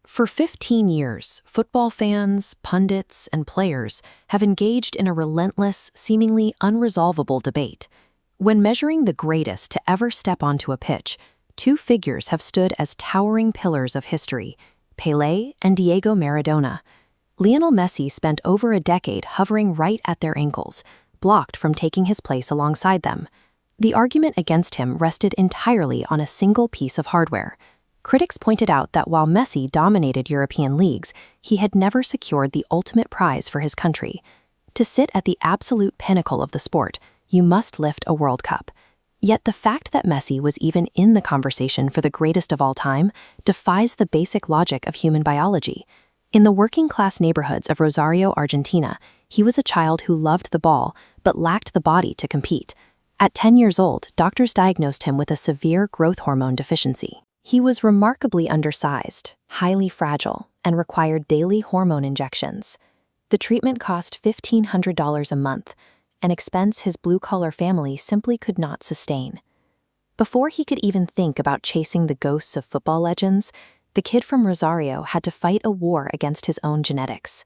For 15 years, football fans, pundits, and players have engaged in a relentless, seemingly unresolvable debate. When measuring the greatest to ever step onto a pitch, two figures have stood as towering pillars of history: Pele and Diego Maradona. Lionel Messi spent over a decade hovering right at their ankles, blocked from taking his place alongside them. The argument against him rested entirely on a single piece of hardware. Critics pointed out that while Messi dominated European leagues, he had never secured the ultimate prize for his country. To sit at the absolute pinnacle of the sport, you must lift a World Cup. Yet the fact that Messi was even in the conversation for the greatest of all time defies the basic logic of human biology. In the working-class neighborhoods of Rosario, Argentina, he was a child who loved the ball but lacked the body to compete. At 10 years old, doctors diagnosed him with a severe growth hormone deficiency. He was remarkably undersized, highly fragile, and required daily hormone injections. The treatment cost $1,500 a month, an expense his blue-collar family simply could not sustain. Before he could even think about chasing the ghosts of football legends, the kid from Rosario had to fight a war against his own genetics.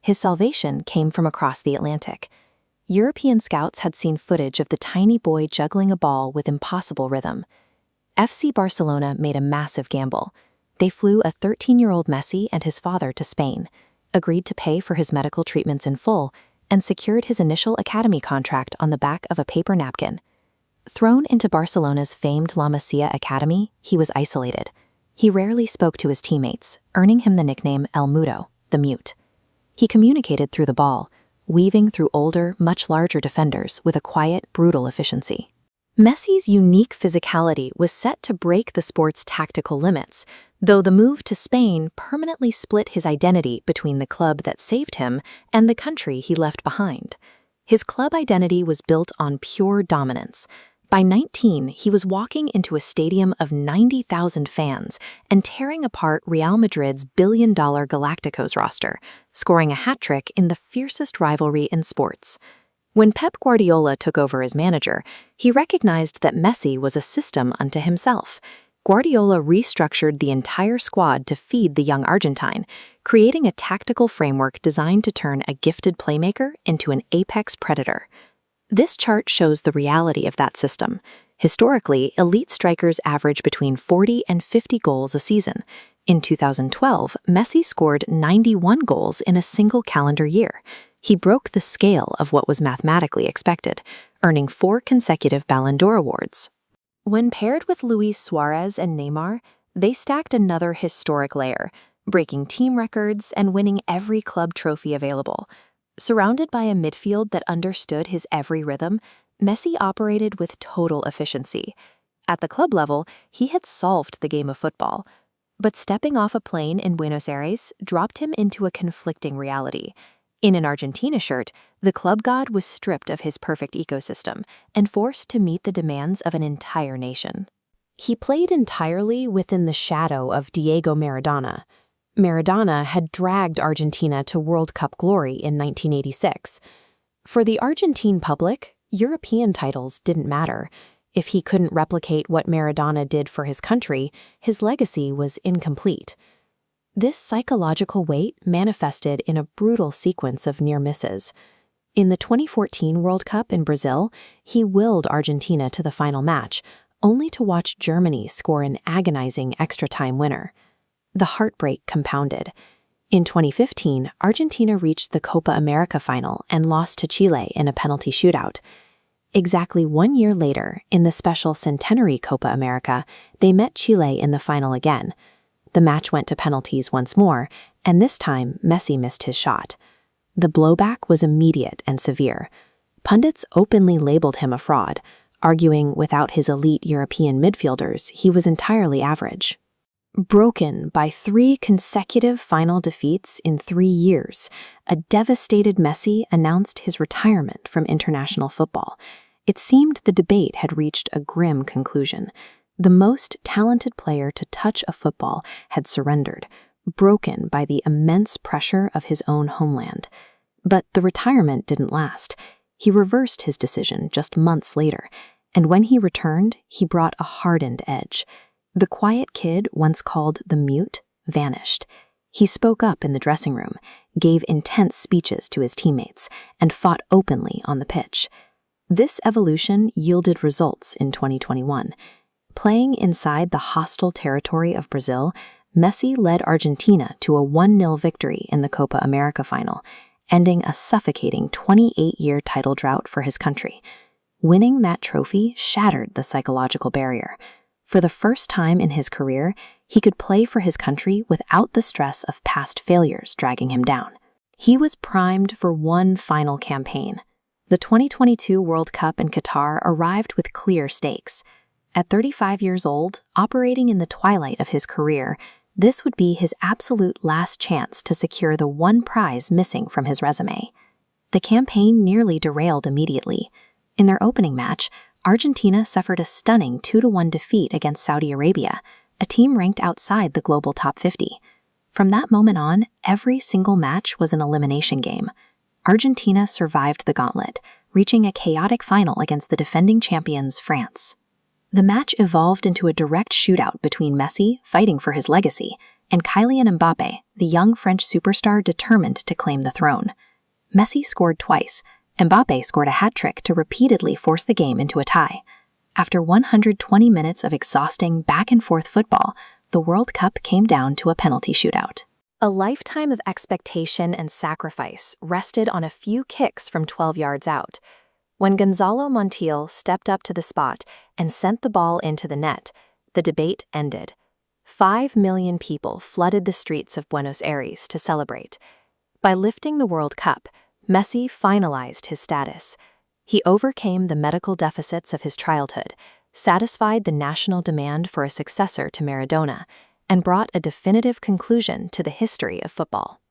His salvation came from across the Atlantic. European scouts had seen footage of the tiny boy juggling a ball with impossible rhythm. FC Barcelona made a massive gamble. They flew a 13-year-old Messi and his father to Spain, agreed to pay for his medical treatments in full, and secured his initial academy contract on the back of a paper napkin. Thrown into Barcelona's famed La Masia Academy, he was isolated. He rarely spoke to his teammates, earning him the nickname El Mudo, the mute. He communicated through the ball, weaving through older, much larger defenders with a quiet, brutal efficiency. Messi's unique physicality was set to break the sport's tactical limits, though the move to Spain permanently split his identity between the club that saved him and the country he left behind. His club identity was built on pure dominance. By 19, he was walking into a stadium of 90,000 fans and tearing apart Real Madrid's billion-dollar Galacticos roster, scoring a hat-trick in the fiercest rivalry in sports. When Pep Guardiola took over as manager, he recognized that Messi was a system unto himself. Guardiola restructured the entire squad to feed the young Argentine, creating a tactical framework designed to turn a gifted playmaker into an apex predator. This chart shows the reality of that system. Historically, elite strikers average between 40 and 50 goals a season. In 2012, Messi scored 91 goals in a single calendar year. He broke the scale of what was mathematically expected, earning 4 consecutive Ballon d'Or awards. When paired with Luis Suarez and Neymar, they stacked another historic layer, breaking team records and winning every club trophy available. Surrounded by a midfield that understood his every rhythm, Messi operated with total efficiency. At the club level, he had solved the game of football. But stepping off a plane in Buenos Aires dropped him into a conflicting reality. In an Argentina shirt, the club god was stripped of his perfect ecosystem and forced to meet the demands of an entire nation. He played entirely within the shadow of Diego Maradona. Maradona had dragged Argentina to World Cup glory in 1986. For the Argentine public, European titles didn't matter. If he couldn't replicate what Maradona did for his country, his legacy was incomplete. This psychological weight manifested in a brutal sequence of near misses. In the 2014 World Cup in Brazil, he willed Argentina to the final match, only to watch Germany score an agonizing extra-time winner. The heartbreak compounded. In 2015, Argentina reached the Copa America final and lost to Chile in a penalty shootout. Exactly 1 year later, in the special Centenary Copa America, they met Chile in the final again. The match went to penalties once more, and this time Messi missed his shot. The blowback was immediate and severe. Pundits openly labeled him a fraud, arguing without his elite European midfielders, he was entirely average. Broken by 3 consecutive final defeats in 3 years, a devastated Messi announced his retirement from international football. It seemed the debate had reached a grim conclusion. The most talented player to touch a football had surrendered, broken by the immense pressure of his own homeland. But the retirement didn't last. He reversed his decision just months later, and when he returned, he brought a hardened edge. The quiet kid once called the mute vanished. He spoke up in the dressing room, gave intense speeches to his teammates, and fought openly on the pitch. This evolution yielded results in 2021. Playing inside the hostile territory of Brazil, Messi led Argentina to a 1-0 victory in the Copa America final, ending a suffocating 28-year title drought for his country. Winning that trophy shattered the psychological barrier. For the first time in his career, he could play for his country without the stress of past failures dragging him down. He was primed for one final campaign. The 2022 World Cup in Qatar arrived with clear stakes. At 35 years old, operating in the twilight of his career, this would be his absolute last chance to secure the one prize missing from his resume. The campaign nearly derailed immediately. In their opening match, Argentina suffered a stunning 2-1 defeat against Saudi Arabia, a team ranked outside the global top 50. From that moment on, every single match was an elimination game. Argentina survived the gauntlet, reaching a chaotic final against the defending champions, France. The match evolved into a direct shootout between Messi, fighting for his legacy, and Kylian Mbappe, the young French superstar determined to claim the throne. Messi scored twice. Mbappe scored a hat-trick to repeatedly force the game into a tie. After 120 minutes of exhausting back-and-forth football, the World Cup came down to a penalty shootout. A lifetime of expectation and sacrifice rested on a few kicks from 12 yards out. When Gonzalo Montiel stepped up to the spot and sent the ball into the net, the debate ended. 5 million people flooded the streets of Buenos Aires to celebrate. By lifting the World Cup, Messi finalized his status. He overcame the medical deficits of his childhood, satisfied the national demand for a successor to Maradona, and brought a definitive conclusion to the history of football.